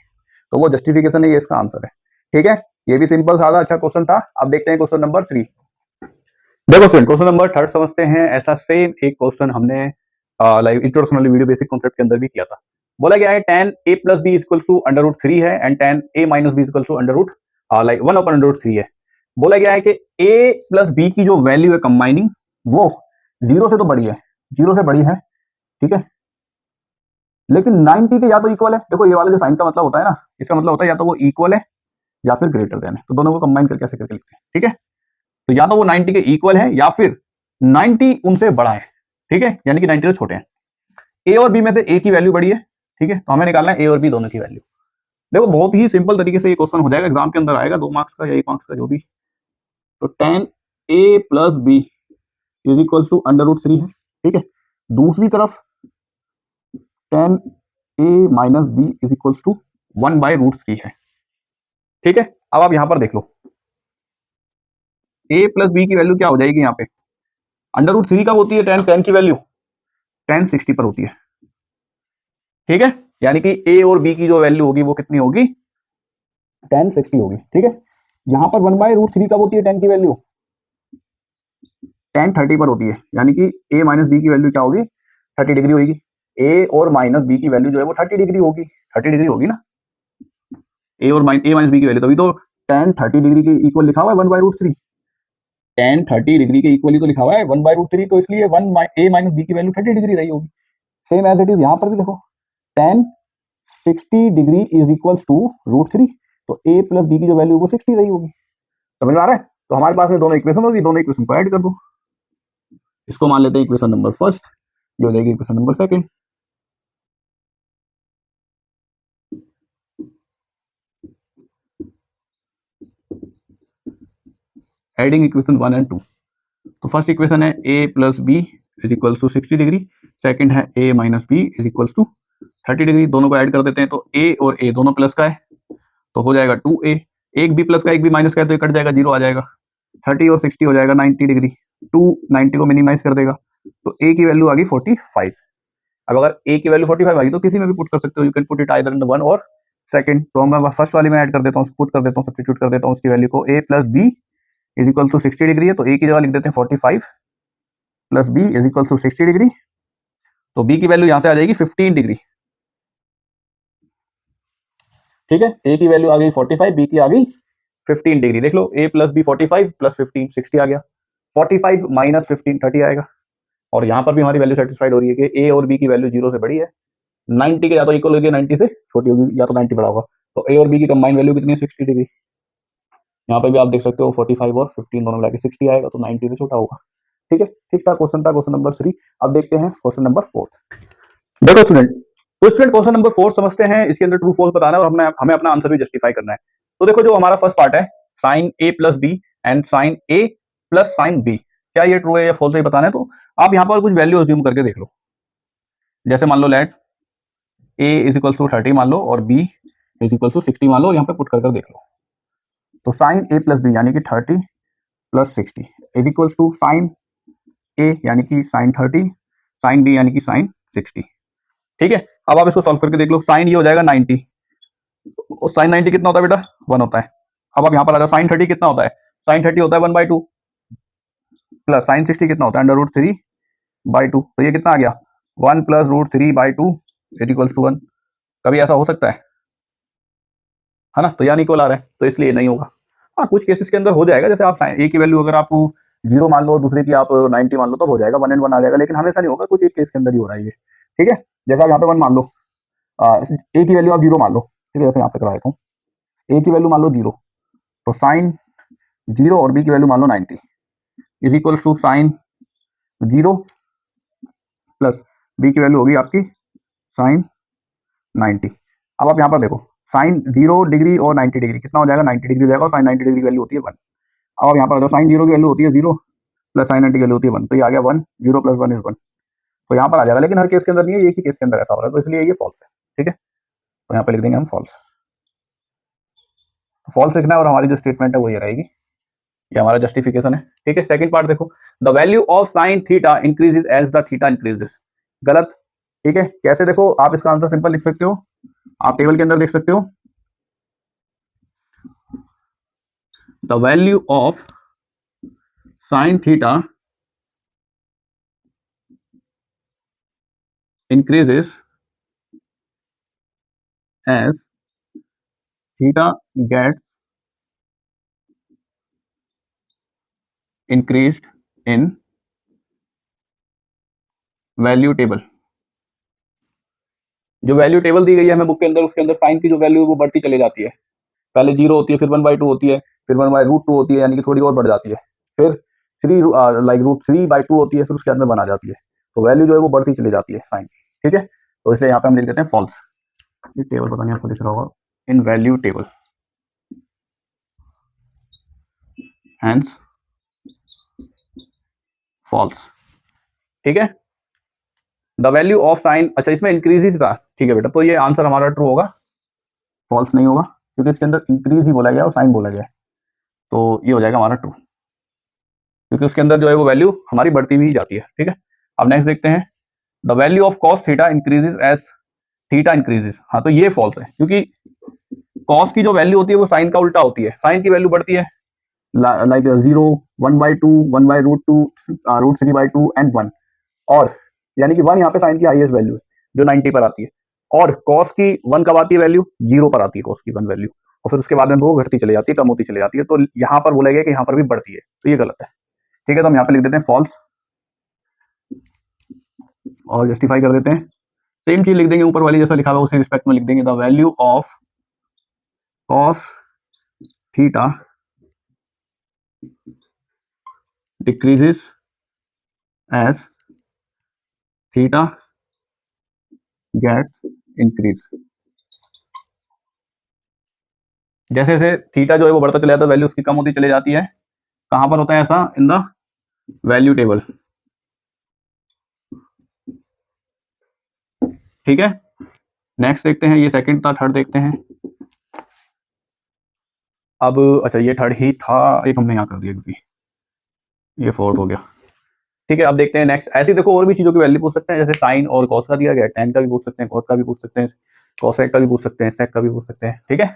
तो वो जस्टिफिकेशन है, ये इसका आंसर है, ठीक है। ये भी सिंपल सादा अच्छा क्वेश्चन था। अब देखते हैं क्वेश्चन नंबर 3। देखो फ्रेंड, क्वेश्चन नंबर 3 समझते हैं। ऐसा सेम एक क्वेश्चन हमने लाइव इंट्रोडक्शन वाली वीडियो बेसिक कॉन्सेप्ट के अंदर भी किया था। बोला गया है tan a plus B equal to under root 3 है and tan a minus B equal to under root like 1 upon under root 3 है। बोला गया है कि a प्लस बी की जो वैल्यू है कंबाइनिंग, वो 0 से तो बड़ी है, 0 से बड़ी है, ठीक है, लेकिन 90 के या तो इक्वल है। देखो ये वाला जो साइन का मतलब होता है ना, इसका मतलब होता है या तो वो इक्वल है या फिर ग्रेटर देन है, तो दोनों को कंबाइन करके ऐसे करके लिखते हैं, ठीक है। तो या तो वो 90 के इक्वल है या फिर 90 उनसे बड़ा है, ठीक है, यानी कि 90 से छोटे हैं। ए और बी में से ए की वैल्यू बड़ी है, ठीक है, तो हमें निकालना है ए और बी दोनों की वैल्यू। देखो बहुत ही सिंपल तरीके से ये क्वेश्चन हो जाएगा, एग्जाम के अंदर आएगा 2 मार्क्स का या 1 मार्क्स का जो भी। तो tan a plus B is equal to under root 3 है, ठीक है। दूसरी तरफ tan a minus B is equal to 1 by root 3 है, ठीक है। अब आप यहां पर देख लो, a प्लस बी की वैल्यू क्या हो जाएगी, यहाँ पे अंडर रूट 3 का होती है tan की वैल्यू tan 60 पर होती है, ठीक है, यानी कि a और b की जो वैल्यू होगी वो कितनी होगी, tan 60 होगी, ठीक है। यहां पर 1 बाय रूट 3 कब होती है tan की वैल्यू, tan 30 पर होती है, यानी कि a माइनस बी की वैल्यू क्या होगी, 30 डिग्री होगी। a और माइनस बी की वैल्यू जो है वो 30 डिग्री होगी, 30 डिग्री होगी ना, a माइनस बी की वैल्यू, तभी तो tan 30 डिग्री के इक्वल लिखा हुआ है 1 बाय रूट 3, tan 30 डिग्री के इक्वल ही तो लिखा हुआ है 1 बाय रूट 3, तो इसलिए a माइनस बी की वैल्यू 30 डिग्री रही होगी। सेम एज इट इज यहाँ पर भी देखो, tan 60 degree is equals to root 3, तो a प्लस बी की जो वैल्यू वो 60 रही होगी, समझ में आ रहा है। तो हमारे पास में दोनों इक्वेशन होगी, दोनों इक्वेशन को ऐड कर दो, इसको मान लेते हैं इक्वेशन नंबर फर्स्ट, ये हो जाएगी equation number second. Adding equation 1 and 2, तो फर्स्ट इक्वेशन है a plus B is equals to 60 degree, second है a minus B is equals to 30 degree. दोनों को ऐड कर देते हैं तो a और a दोनों प्लस का है तो हो जाएगा 2a, एक भी प्लस का एक भी माइनस का है तो ये कट जाएगा, जीरो आ जाएगा। 30 और 60 हो जाएगा 90 डिग्री, 290 को मिनिमाइज कर देगा तो a की वैल्यू आ गई 45। अब अगर a की वैल्यू 45 आ गई तो किसी में भी पुट कर सकते हो, you can put it either in the one और सेकंड। तो मैं फर्स्ट वाली में ऐड कर देता हूँ, पुट कर देता हूँ, सब्स्टिट्यूट कर देता हूँ उसकी वैल्यू को, a plus B is equal to 60 degree है तो a की जगह लिख देते हैं 45 plus B is equal to 60 degree, तो b की वैल्यू यहां से आ जाएगी 15 डिग्री। ठीक है, a की वैल्यू आ गई 45, b की आ गई 15 डिग्री। देख लो a प्लस बी 45 प्लस 15 60 आ गया, 45 माइनस 15 30 आएगा। और यहाँ पर भी हमारी वैल्यू सेटिस्फाइड हो रही है कि a और b की वैल्यू 0 से बड़ी है, 90 के या तो इक्वल होगी 90 से छोटी होगी या तो 90 बड़ा होगा, तो a और b की कंबाइंड वैल्यू कितनी है 60 डिग्री। यहाँ पे भी आप देख सकते हो 45 और 15 दोनों मिला के 60 आएगा तो 90 से छोटा होगा। ठीक है, ठीक था क्वेश्चन, था क्वेश्चन नंबर 3। अब देखते हैं क्वेश्चन नंबर 4। देखो स्टूडेंट, तो स्टूडेंट क्वेश्चन नंबर 4 समझते हैं, इसके अंदर ट्रू फॉल्स बताना है और हमें अपना आंसर भी जस्टिफाई करना है। तो देखो जो हमारा फर्स्ट पार्ट है sine a plus B and sine a plus sine B, क्या ये ट्रू है या फॉल्स है बताना है। तो आप यहाँ पर कुछ वैल्यू अज्यूम करके देख लो, जैसे मान लो let a is equal to 30 मान लो और b इज इक्वल टू 60 मान लो, और यहाँ पे पुट कर देख लो। तो साइन a प्लस बी यानी कि 30 plus 60 is equal to sine a यानी कि साइन 30, साइन b यानी कि साइन 60। ठीक है, अब आप इसको सॉल्व करके देख लो, साइन ये हो जाएगा 90 और साइन 90 कितना होता है बेटा 1 होता है। अब आप यहाँ पर आ जाओ, साइन 30 कितना होता है, साइन 30 होता है 1/2 प्लस साइन 60 कितना होता है √3/2, तो ये कितना आ गया 1 प्लस √3/2 इक्वल्स टू 1। कभी ऐसा हो सकता है ना, तो यानी इक्वल आ रहा है तो इसलिए नहीं होगा। हाँ कुछ केसेस के अंदर हो जाएगा, जैसे आप ए की वैल्यू अगर आप 0 मान लो, दूसरे की आप 90 मान लो, तब हो जाएगा 1 and 1 आ जाएगा, लेकिन हमेशा नहीं होगा, कुछ एक केस के अंदर ही हो रहा है ये। ठीक है, जैसे आप यहाँ पे 1 मान लो, ए की वैल्यू आप 0 मान लो, ठीक है, जैसे यहाँ पे करा देता हूँ, ए की वैल्यू मान लो 0, तो साइन 0 और बी की वैल्यू मान लो 90 is equal to sine 0 plus B की वैल्यू होगी आपकी साइन 90। अब आप यहाँ पर देखो साइन 0 डिग्री और 90 डिग्री कितना हो जाएगा 90 डिग्री हो जाएगा, और साइन 90 डिग्री की वैल्यू होती है 1। अब आप यहाँ पर साइन 0 की वैल्यू होती है 0 प्लस साइन 90 की वैल्यू होती है 1, तो ये आ गया 1, 0 प्लस 1 इज 1, तो यहाँ पर आ जाएगा, लेकिन हर केस के अंदर नहीं है, एक ही केस के अंदर ऐसा हो रहा है, तो इसलिए ये फॉल्स है। ठीक है, तो यहाँ पे लिख देंगे हम फॉल्स, फॉल्स लिखना है और हमारी जो स्टेटमेंट है वो ये रहेगी, ये हमारा जस्टिफिकेशन है। ठीक है, सेकंड पार्ट देखो, the value of sine theta increases as the theta increases, गलत। ठीक है, कैसे देखो, आप इसका आंसर सिंपल लिख सकते हो, आप टेबल के अंदर देख सकते हो, the value of sine theta increases as theta get increased in value table. जो वैल्यू टेबल दी गई है हमें बुक के अंदर, उसके अंदर साइन की जो वैल्यू है वो बढ़ती चली जाती है, पहले 0 होती है, फिर 1/2 होती है, फिर 1/√2 होती है, यानी कि थोड़ी और बढ़ जाती है, फिर 3 लाइक √3/2 होती है, फिर उसके बाद में 1 आ जाती है, तो वैल्यू जो है वो बढ़ती चली जाती है साइन। ठीक है, तो इसलिए यहाँ पे हम लिख देते हैं फॉल्स। ये टेबल पता नहीं आपको दिख रहा होगा, इन वैल्यू टेबल, हैंस फॉल्स। ठीक है, द वैल्यू ऑफ साइन, अच्छा इसमें इंक्रीज था, ठीक है बेटा, तो ये आंसर हमारा ट्रू होगा, फॉल्स नहीं होगा, क्योंकि इसके अंदर इंक्रीज ही बोला गया और साइन बोला गया है, तो ये हो जाएगा हमारा ट्रू, क्योंकि उसके अंदर जो है वो वैल्यू हमारी बढ़ती हुई जाती है। ठीक है, अब नेक्स्ट देखते हैं, the value of cos theta increases as theta increases, हाँ तो ये फॉल्स है, क्योंकि कॉस की जो वैल्यू होती है वो साइन का उल्टा होती है, साइन की वैल्यू बढ़ती है लाइक 0, 1/2, 1/√2, √3/2 एंड 1, और यानी कि 1 यहाँ पे साइन की हाईएस्ट वैल्यू है जो 90 पर आती है, और कॉस की 1 कब आती है वैल्यू 0 पर आती है कॉस की 1 वैल्यू, और फिर उसके बाद में वो घटती चली जाती है, कम होती चली जाती है, तो यहाँ पर बोला गया कि यहाँ पर भी बढ़ती है, तो ये गलत है। ठीक है, तो हम यहाँ पे लिख देते हैं फॉल्स और जस्टिफाई कर देते हैं, सेम चीज लिख देंगे ऊपर वाली जैसा लिखा हुआ उसी रिस्पेक्ट में लिख देंगे, the value of cos theta decreases as theta get increase. जैसे जैसे थीटा जो है वो बढ़ता चला जाता है, वैल्यू उसकी कम होती चली जाती है, कहां पर होता है ऐसा, इन द वैल्यू टेबल। ठीक है, नेक्स्ट देखते हैं, ये सेकंड था, थर्ड देखते हैं। अब अच्छा ये थर्ड ही था, एक हमने यहाँ कर दिया क्योंकि ये फोर्थ हो गया। ठीक है, अब देखते हैं नेक्स्ट। ऐसे देखो और भी चीजों की वैल्यू पूछ सकते हैं, जैसे साइन और कॉस का दिया गया, tan का भी पूछ सकते हैं, कॉस का भी पूछ सकते हैं, कॉसेक का भी पूछ सकते हैं, सेक का भी पूछ सकते हैं। ठीक है,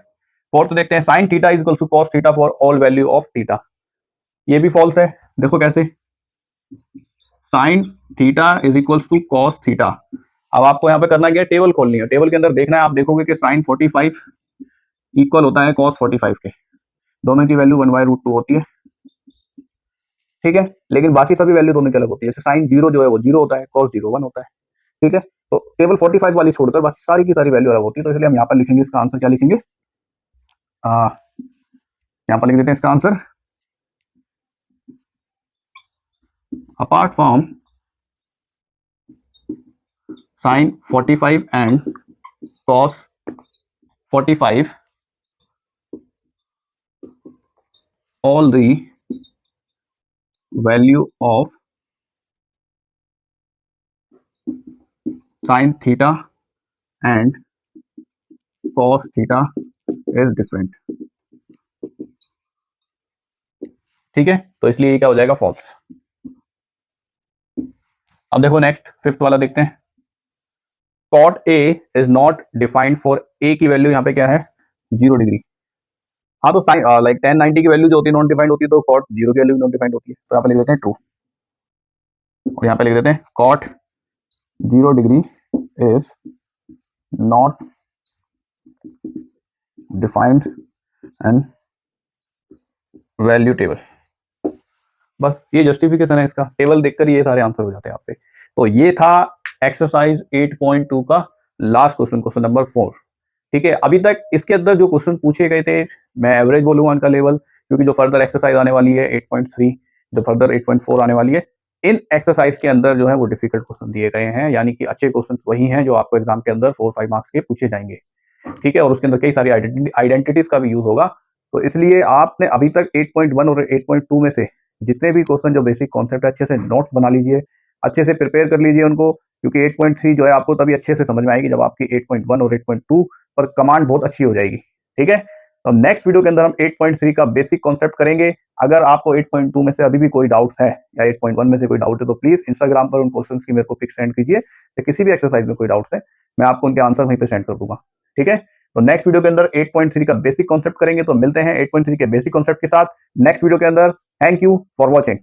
फोर्थ देखते हैं, sine theta is equal to cos theta for all value of theta. ये भी फॉल्स है, देखो कैसे, sine theta is equal to cos theta. अब आपको यहाँ पे करना क्या है, टेबल खोलनी है, टेबल के अंदर देखना है, आप देखोगे कि साइन 45 इक्वल होता है कॉस 45 के, दोनों की वैल्यू 1/√2 होती है। ठीक है, लेकिन बाकी सभी वैल्यू दोनों की अलग होती है, जैसे साइन 0 जो है वो 0 होता है, कॉस 0 1 होता है। ठीक है, तो केवल 45 वाली छोड़कर बाकी सारी की सारी वैल्यू अलग होती है, तो इसलिए हम यहाँ पर लिखेंगे, इसका आंसर क्या लिखेंगे, यहाँ पर लिख देते हैं इसका answer, apart from sine 45 and cos 45 all the value of sin theta and cos theta is different। ठीक है, तो इसलिए ये क्या हो जाएगा, फॉल्स। अब देखो नेक्स्ट फिफ्थ वाला देखते हैं, cot A is not defined for A की वैल्यू यहाँ पे क्या है, 0 डिग्री। हाँ, तो साइन लाइक tan 90 की वैल्यू जो होती है नॉन डिफाइंड होती है, तो cot 0 की वैल्यू नॉन डिफाइंड होती है, तो यहाँ पे लिख देते हैं ट्रू, और यहाँ पे लिख देते हैं cot 0 degree is not defined and value table. बस ये जस्टिफिकेशन है इसका, टेबल देखकर ये सारे आंसर हो जाते हैं आपसे। तो ये था एक्सरसाइज 8.2 का लास्ट क्वेश्चन, क्वेश्चन नंबर 4। ठीक है, अभी तक इसके अंदर जो क्वेश्चन पूछे गए थे, मैं एवरेज बोलूंगा उनका लेवल, क्योंकि जो फर्दर एक्सरसाइज आने वाली है 8.3, जो फर्दर 8.4 आने वाली है, इन एक्सरसाइज के अंदर जो है वो डिफिकल्ट क्वेश्चन दिए गए हैं, यानी कि अच्छे क्वेश्चन वही हैं जो आपको एग्जाम के अंदर 4-5 मार्क्स के पूछे जाएंगे। ठीक है, और उसके अंदर कई सारी आइडेंटिटीज का भी यूज होगा, तो इसलिए आपने अभी तक 8.1 और 8.2 में से जितने भी क्वेश्चन जो बेसिक कॉन्सेप्ट है, अच्छे से नोट्स बना लीजिए, अच्छे से प्रिपेयर कर लीजिए उनको, क्योंकि 8.3 जो है आपको तभी अच्छे से समझ में आएगी जब आपकी 8.1 और 8.2 पर कमांड बहुत अच्छी हो जाएगी। ठीक है, तो नेक्स्ट वीडियो के अंदर हम 8.3 का बेसिक कॉन्सेप्ट करेंगे। अगर आपको 8.2 में से अभी भी कोई डाउट्स है या 8.1 में से कोई डाउट है, तो प्लीज इंस्टाग्राम पर उन क्वेश्चंस की मेरे को पिक सेंड कीजिए, या किसी भी एक्सरसाइज में कोई डाउट्स है मैं आपको उनके आंसर वहीं पे सेंड कर दूंगा। ठीक है, तो नेक्स्ट वीडियो के अंदर 8.3 का बेसिक कॉन्सेप्ट करेंगे, तो मिलते हैं 8.3 के बेसिक कॉन्सेप्ट के साथ नेक्स्ट वीडियो के अंदर। Thank you for watching.